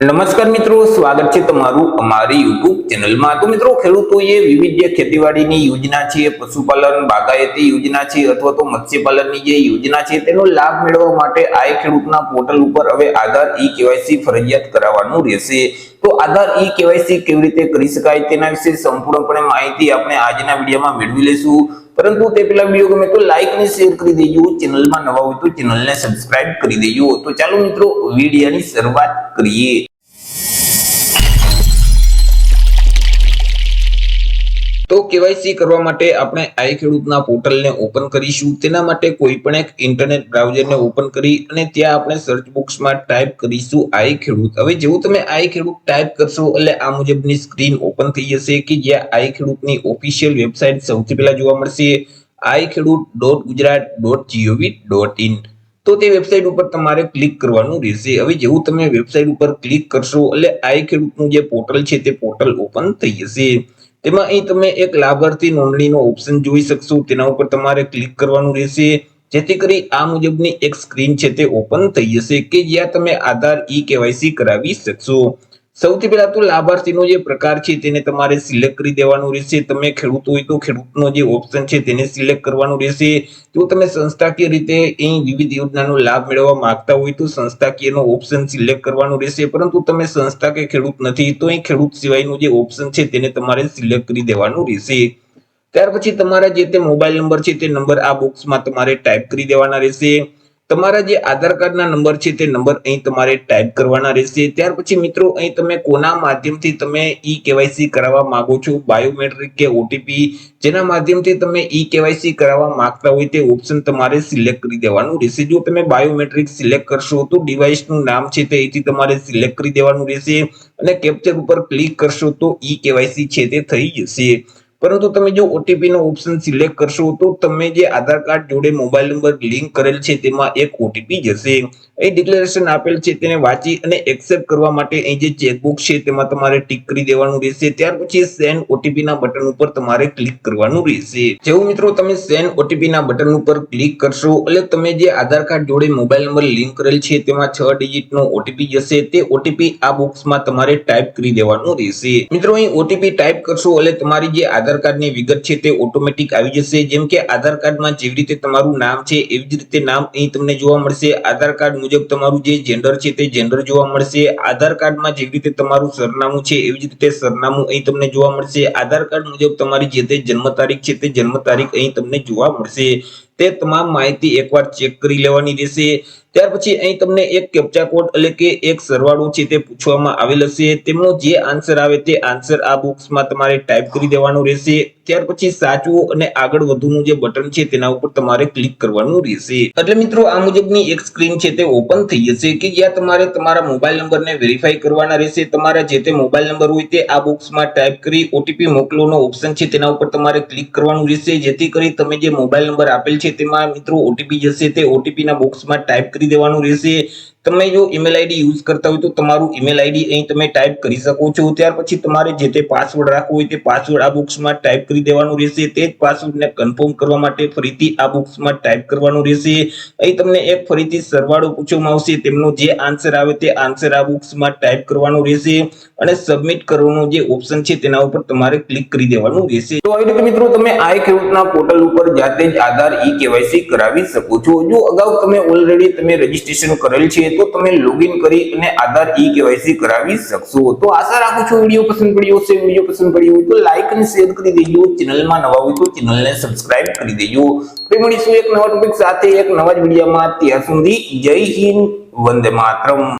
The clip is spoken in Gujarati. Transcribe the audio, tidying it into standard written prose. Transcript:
નમસ્કાર મિત્રો, સ્વાગત છે તમારું અમારી YouTube ચેનલમાં। તો મિત્રો, ખેડૂતોએ વિવિધ ખેતીવાડીની યોજના છે, પશુપાલન બાગાયતી યોજના છે અથવા તો મત્સ્યપાલનની જે યોજના છે તેનો લાભ મેળવવા માટે આ ખેડૂતના પોર્ટલ ઉપર હવે આધાર ઈ-કેવાયસી ફરજિયાત કરાવવાનું રહેશે। તો આધાર ઈ-કેવાયસી કેવી રીતે કરી શકાય તેના વિશે સંપૂર્ણપણે માહિતી આપણે આજના વિડીયોમાં મેળવી લઈશું। परंतु ते पेला वीडियो गमे तो लाइक ने शेर कर दीजिए, चैनल में नवा हो तो चैनल ने सब्सक्राइब कर दीजिए। तो चलो मित्रों, वीडियो की शुरुआत करिए। तो केवायसी करवा माटे आपणे आई खेडूतना पोर्टल ने ओपन करीशुं। तेना माटे कोईपण एक इंटरनेट ब्राउजर ने ओपन करी अने त्यां आपणे सर्च बॉक्स में टाइप करीशुं आई खेडूत। हवे जेवुं तमे आई खेडूत टाइप करशो એટલે આ મુજબની સ્ક્રીન ઓપન થઈ જશે કે જ્યાં आई ખેડૂતની ઓફિશિયલ વેબસાઈટ સૌથી પહેલા જોવા મળશે iKhedoot.gujarat.gov.in। तो તે વેબસાઈટ ઉપર તમારે ક્લિક કરવાનું રહેશે। હવે જેવું તમે વેબસાઈટ ઉપર ક્લિક કરશો એટલે आई ખેડૂતનું જે પોર્ટલ છે તે પોર્ટલ ઓપન થઈ જશે। તેમાં અહીં તમે એક લાભાર્થી નોંધણીનો ઓપ્શન જોઈ શકશો, તેના ઉપર તમારે ક્લિક કરવાનું રહેશે જેથી કરી આ મુજબની એક સ્ક્રીન છે તે ઓપન થઈ જશે કે જ્યાં તમે આધાર ઈ-કેવાયસી કરાવી શકશો। સૌથી પહેલા તો લાભાર્થીનો જે પ્રકાર છે તેને તમારે સિલેક્ટ કરી દેવાનું રહેશે। તમે ખેડૂત હોય તો ખેડૂતનો જે ઓપ્શન છે તેને સિલેક્ટ કરવાનું રહેશે। જો તમે સંસ્થાકીય રીતે અહીં વિવિધ યોજનાનો લાભ મેળવવા માંગતા હોય તો સંસ્થાકીયનો ઓપ્શન સિલેક્ટ કરવાનું રહેશે, પરંતુ તમે સંસ્થા કે ખેડૂત નથી તો અહીં ખેડૂત સિવાયનો જે ઓપ્શન છે તેને તમારે સિલેક્ટ કરી દેવાનું રહેશે। ત્યાર પછી તમારા જે તે મોબાઈલ નંબર છે તે નંબર આ બોક્સમાં તમારે ટાઈપ કરી દેવાના રહેશે। તમારા જે આધાર કાર્ડના નંબર છે તે નંબર અહીં તમારે ટાઈપ કરવાના રહેશે। ત્યાર પછી મિત્રો અહીં તમે કોના માધ્યમથી તમે ઈ-કેવાયસી કરાવવા માંગો છો, બાયોમેટ્રિક કે ઓટીપી, જેના માધ્યમથી તમે ઈ-કેવાયસી કરાવવા માંગતા હોય તે ઓપ્શન તમારે સિલેક્ટ કરી દેવાનું રહેશે। જો તમે બાયોમેટ્રિક સિલેક્ટ કરશો તો ડિવાઇસનું નામ છે તે અહીંથી તમારે સિલેક્ટ કરી દેવાનું રહેશે અને કેપ્ચર ઉપર ક્લિક કરશો તો ઈ-કેવાયસી છે તે થઈ જશે। પરંતુ તમે જો ઓટીપી નો ઓપ્શન સિલેક્ટ કરશો તો તમે જે આધાર કાર્ડ જોડે મોબાઈલ નંબર લિંક કરેલ છે તેમાં એક ઓટીપી જશે। અહીં ડિક્લેરેશન આપેલ છે તેને વાંચી અને એક્સેપ્ટ કરવા માટે અહીં જે ચેકબોક્સ છે તેમાં તમારે ટિક કરી દેવાનું રહેશે। ત્યાર પછી સેન્ડ ઓટીપી ના બટન ઉપર તમારે ક્લિક કરવાનું રહેશે। જેવું મિત્રો તમે સેન્ડ ઓટીપી ના બટન ઉપર ક્લિક કરશો એટલે તમે જે આધાર કાર્ડ જોડે મોબાઈલ નંબર લિંક કરેલ છે તેમાં 6 ડિજિટ નો ઓટીપી જશે। તે ઓટીપી આ બોક્સમાં તમારે ટાઈપ કરી દેવાનું રહેશે। મિત્રો અહીં ઓટીપી ટાઈપ કરશો એટલે તમારી જે આધાર કાર્ડની વિગત છે તે ઓટોમેટિક આવી જશે। જેમ કે આધાર કાર્ડમાં જેવી રીતે તમારું નામ છે એવી જ રીતે નામ અહીં તમને જોવા મળશે। આધાર કાર્ડ મુજબ તમારું જે જેન્ડર છે તે જેન્ડર જોવા મળશે। આધાર કાર્ડમાં જેવી રીતે તમારું સરનામું છે એવી જ રીતે સરનામું અહીં તમને જોવા મળશે। આધાર કાર્ડ મુજબ તમારી જે તે જન્મ તારીખ છે તે જન્મ તારીખ અહીં તમને જોવા મળશે। તે તમામ માહિતી એકવાર ચેક કરી લેવાની રહેશે। ત્યાર પછી અહીં તમને એક કેપ્ચા કોડ એટલે કે એક સરવાળો છે તે પૂછવામાં આવેલ હશે, તેમનો જે આન્સર આવે તે આન્સર આ બોક્સમાં તમારે ટાઈપ કરી દેવાનો રહેશે। ત્યાર પછી સાચું અને આગળ વધુનું જે બટન છે તેના ઉપર તમારે ક્લિક કરવાનું રહેશે। એટલે મિત્રો આ મુજબની એક સ્ક્રીન છે તે ઓપન થઈ જશે કે જ્યાં તમારે તમારા મોબાઈલ નંબરને વેરીફાઈ કરવાના રહેશે। તમારા જે તે મોબાઈલ નંબર હોય તે આ બોક્સમાં ટાઈપ કરી ઓટીપી મોકલોનો ઓપ્શન છે તેના ઉપર તમારે ક્લિક કરવાનું રહેશે, જેથી કરી તમે જે મોબાઈલ નંબર આપેલ છે તેમાં મિત્રો ઓટીપી જશે તે ઓટીપી ના બોક્સમાં ટાઈપ કરી દેવાનું રહેશે। તમે જો ઈમેલ આઈડી યુઝ કરતા હોય તો તમારું ઈમેલ આઈડી અહીં તમે ટાઈપ કરી શકો છો। ત્યાર પછી તમારે જે તે પાસવર્ડ રાખવો હોય તે પાસવર્ડ આ બોક્સમાં ટાઈપ કરી દેવાનું રહેશે। તે જ પાસવર્ડને કન્ફર્મ કરવા માટે ફરીથી આ બોક્સમાં ટાઈપ કરવાનું રહેશે। અહીં તમને એક ફરીથી સરવાળો પૂછવામાં આવશે, તેમનો જે આન્સર આવે તે આન્સર આ બોક્સમાં ટાઈપ કરવાનો રહેશે અને સબમિટ કરવાનો જે ઓપ્શન છે તેના ઉપર તમારે ક્લિક કરી દેવાનું રહેશે। તો આવી રીતે મિત્રો તમે આઈ ખેડૂતના પોર્ટલ ઉપર જાતે જ આધાર ઈ-કેવાયસી કરાવી શકો છો। જો અગાઉ તમે ઓલરેડી તમે રજીસ્ટ્રેશન કરેલ છે તો તમે લોગિન કરી અને આધાર ઈ-કેવાયસી કરાવી શકશો। તો આશા રાખું છું વિડીયો પસંદ પડ્યો હશે। વિડીયો પસંદ પડ્યો હોય તો લાઈક અને શેર કરી દેજો, ચેનલમાં નવા હોય તો ચેનલને સબસ્ક્રાઇબ કરી દેજો। ફરી મળીશું એક નવા ટોપિક સાથે એક નવા જ વિડીયોમાં। ત્યાર સુધી જય હિન્દ, વંદે માતરમ।